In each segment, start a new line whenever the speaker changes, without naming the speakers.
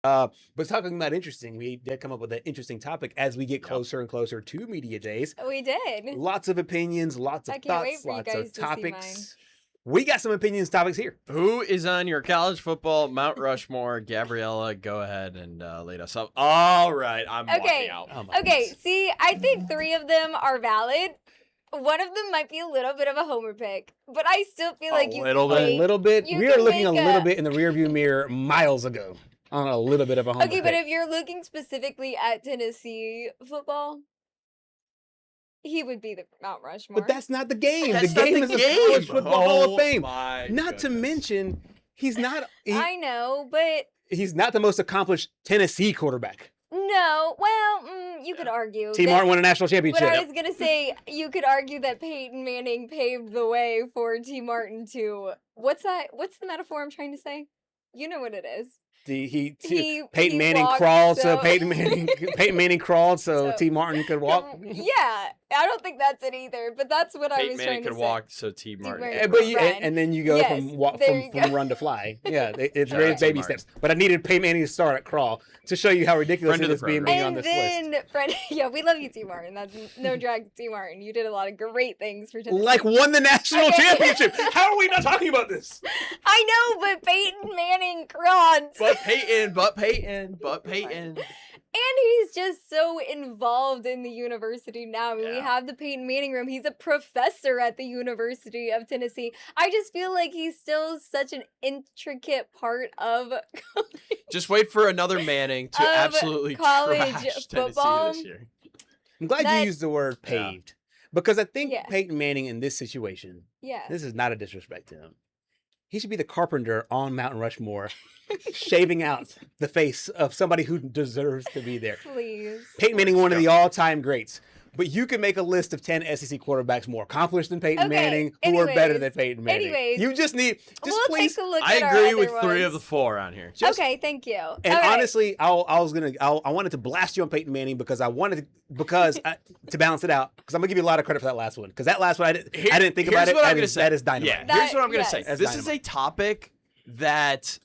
But talking about interesting, we did come up with an interesting topic as we get closer and closer to media days.
We did.
Lots of opinions, lots of
I can't wait
thoughts,
for you
lots
guys
of
to see mine.
topics. We got some opinions, topics here.
Who is on your college football Mount Rushmore? Gabriella, go ahead and lead us up. All right, I'm walking out.
Oh my
Okay,
goodness.
see, I think 3 of them are valid. One of them might be a little bit of a homer pick, but I still feel like you
little
can
bit.
A
make-
little bit.
you
We are
can
looking a
make
little bit in the rearview mirror miles ago on a little bit of a home.
Okay, but if you're looking specifically at Tennessee football, he would be the Mount Rushmore.
But that's not the game.
That's
the
not
game
the
is the
game.
College Football Hall of Fame.
My
Not to
goodness.
mention, he's not.
I know, but
He's not the most accomplished Tennessee quarterback.
no. Well, you could argue.
T.
that-
Martin won a national
But
championship.
I was gonna say you could argue that Peyton Manning paved the way for T. Martin to what's that? What's the metaphor I'm trying to say? You know what it is.
Peyton
he
Manning
walked,
crawled so
so-
Peyton Manning crawled so
So-
T. Martin could walk.
Yeah, I don't think that's it either. But that's what I
Peyton
was
Manning
trying to
could
say.
walk, so T. Martin.
Martin
could
could
But
run.
you,
run.
and then you go
Yes,
from
there you
from
go.
run to fly. Yeah, it's
Shout
very
out T.
baby
Martin.
steps. But I needed Peyton Manning to start at crawl to show you how ridiculous
Friend
it
of
is
the
being
program.
on
And
this list.
then, Fred, yeah, we love you, T. Martin. That's no drag, T. Martin. You did a lot of great things for Tennessee.
Like won the national
Okay.
championship. How are we not talking about this?
I know, but Peyton Manning crawled.
But Peyton.
And he's just so involved in the university now. I mean, we
Yeah.
have the Peyton Manning room. He's a professor at the University of Tennessee. I just feel like he's still such an intricate part of
Just wait for another Manning to
Of
absolutely
college
trash
football.
Tennessee this year.
I'm glad
That-
you used the word
Yeah.
paved. Because I think
Yeah.
Peyton Manning in this situation,
yeah.
this is not a disrespect to him. He should be the carpenter on Mount Rushmore, shaving out the face of somebody who deserves to be there.
Please.
Peyton Manning, one of the all-time greats. But you can make a list of 10 SEC quarterbacks more accomplished than Peyton
Okay,
Manning, who are better than
anyways,
Peyton Manning.
anyways,
You just need,
We'll
please.
take a look
I
at our
agree
other
with 3 of
ones.
the 4 around here.
Okay, thank you.
And
All right.
honestly, I wanted to blast you on Peyton Manning because to balance it out, because I'm gonna give you a lot of credit for that last one. Because that last one, I didn't think about
Here's
it.
what I'm
That
gonna
is-
say.
that is dynamite.
Yeah,
That-
here's what I'm going to say.
yes.
That's
This is
dynamite.
a topic that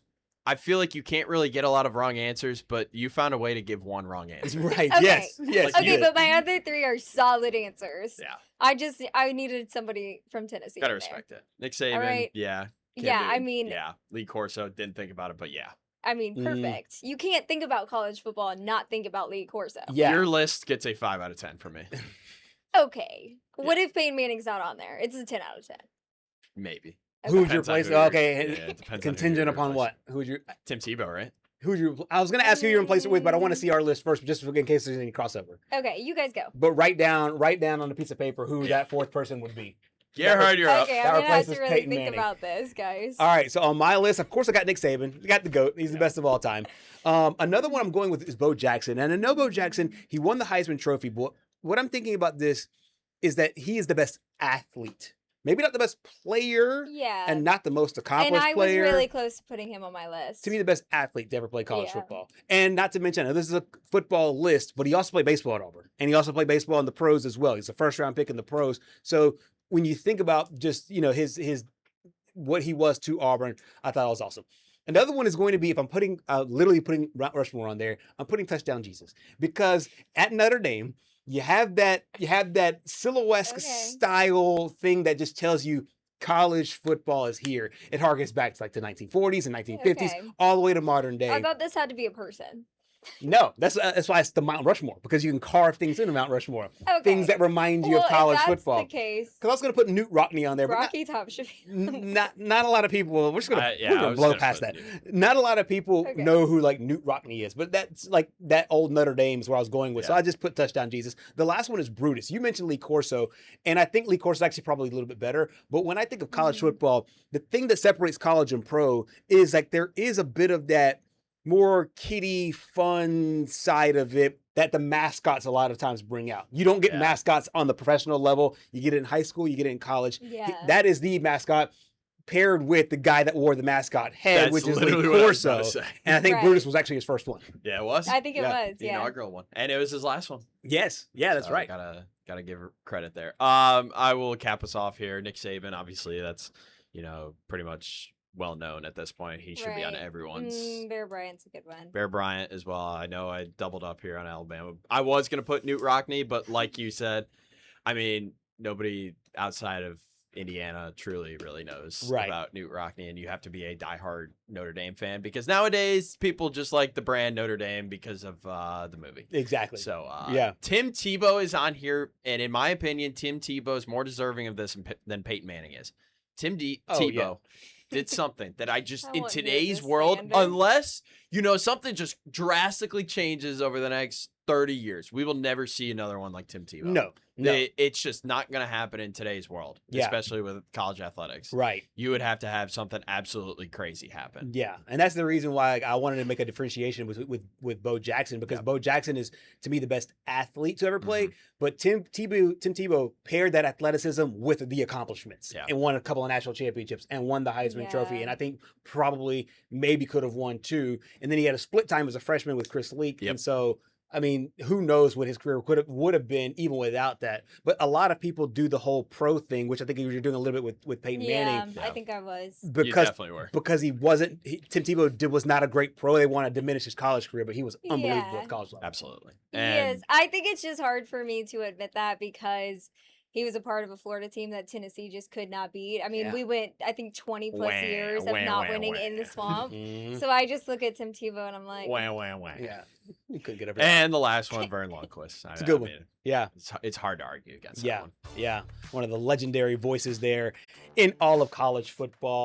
I feel like you can't really get a lot of wrong answers, but you found a way to give one wrong answer.
Right.
Okay.
Yes.
Like
you
Okay,
did.
but my other 3 are solid answers.
Yeah,
I needed somebody from Tennessee.
gotta
in there.
respect it. Nick Saban,
right.
yeah.
Yeah,
Can
I
do.
mean,
yeah. Lee Corso, didn't think about it, but yeah.
I mean, perfect. You can't think about college football and not think about Lee Corso.
Yeah.
Your list gets a 5 out of 10 from me.
Okay. What if Peyton Manning's not on there? It's a 10 out of 10.
Maybe.
Who's your
Depends on
place?
who you're-
Okay.
yeah, it depends on who
Contingent
you're
upon
replacing.
what? Who's your?
Tim Tebow, right?
Who's your? I was gonna ask who you're replacing with, but I want to see our list first, just in case there's any crossover.
Okay, you guys go.
But write down on a piece of paper who that 4th person would be.
Gerhard, you're up.
Okay,
That
I'm gonna have to
replaces
really
Peyton
think
Manning.
about this, guys.
All right, so on my list, of course, I got Nick Saban. I got the GOAT. He's the best of all time. Another one I'm going with is Bo Jackson. And I know Bo Jackson, he won the Heisman Trophy. But what I'm thinking about this is that he is the best athlete. Maybe not the best player
Yeah.
and not the most accomplished
And I was
player.
really close to putting him on my list.
To me, the best athlete to ever play college
Yeah.
football. And not to mention, I know this is a football list, but he also played baseball at Auburn. And he also played baseball in the pros as well. He's a first-round pick in the pros. So when you think about just, his what he was to Auburn, I thought it was awesome. Another one is going to be, if I'm literally putting Mount Rushmore on there, I'm putting Touchdown Jesus. Because at Notre Dame, you have that silhouette
Okay.
style thing that just tells you college football is here. It harkens back to like the 1940s and 1950s,
Okay.
all the way to modern day.
I thought this had to be a person.
No, that's why it's the Mount Rushmore, because you can carve things into Mount Rushmore,
Okay.
things that remind you
Well,
of college
if that's
football.
the case,
Because I was going to put Newt Rockne on there, but
Rocky Top should be.
not a lot of people. We're just gonna,
Yeah,
we're
I
gonna
was
blow
gonna
past
put
that. Not a lot of people
Okay.
know who like Newt Rockne is, but that's like that old Notre Dame is where I was going with. So
Yeah.
I just put Touchdown Jesus. The last one is Brutus. You mentioned Lee Corso, and I think Lee Corso is actually probably a little bit better. But when I think of college football, the thing that separates college and pro is like there is a bit of that more kiddie fun side of it that the mascots a lot of times bring out. You don't get
Yeah.
mascots on the professional level. You get it in high school, you get it in college.
Yeah.
That is the mascot paired with the guy that wore the mascot head,
That's
which is
literally
Lee
what I was about
Corso.
to say.
And I think
Right.
Brutus was actually his first one.
Yeah, it was.
I think it
Yeah.
was.
The
Yeah.
inaugural one. And it was his last one.
Yes. Yeah, that's
So
right.
Gotta give her credit there. I will cap us off here. Nick Saban, obviously, that's pretty much well known at this point. He should be on
Right.
everyone's.
Bear Bryant's a good one.
Bear Bryant as well. I know I doubled up here on Alabama. I was going to put Newt Rockne, but like you said, I mean, nobody outside of Indiana truly really knows about Newt Rockne, and you have to be a diehard Notre Dame fan because nowadays people just like the brand Notre Dame because of the movie.
Exactly.
So,
yeah.
Tim Tebow is on here, and in my opinion, Tim Tebow is more deserving of this than Peyton Manning is. Tebow did something that I just, in today's world, unless, something just drastically changes over the next 30 years, we will never see another one like Tim Tebow.
No.
It's just not going to happen in today's world, especially with college athletics.
Right.
You would have to have something absolutely crazy happen.
Yeah, and that's the reason why I wanted to make a differentiation with Bo Jackson, because Bo Jackson is, to me, the best athlete to ever play. But Tim Tebow paired that athleticism with the accomplishments and won a couple of national championships and won the Heisman Trophy, and I think probably maybe could have won 2. And then he had a split time as a freshman with Chris Leak, and so. I mean, who knows what his career would have been even without that. But a lot of people do the whole pro thing, which I think you were doing a little bit with Peyton Manning.
Yeah, I think I was.
Because,
you definitely were.
Because Tim Tebow was not a great pro. They want to diminish his college career, but he was unbelievable at college level.
Absolutely.
Yes, I think it's just hard for me to admit that because he was a part of a Florida team that Tennessee just could not beat. I mean, we went, I think, 20 plus years of not winning in the swamp. So I just look at Tim Tebow and I'm like,
Yeah, you couldn't get over
that. And the last one, Vern Lundquist.
It's a good one. Yeah,
it's hard to argue against that one.
Yeah, one of the legendary voices there in all of college football.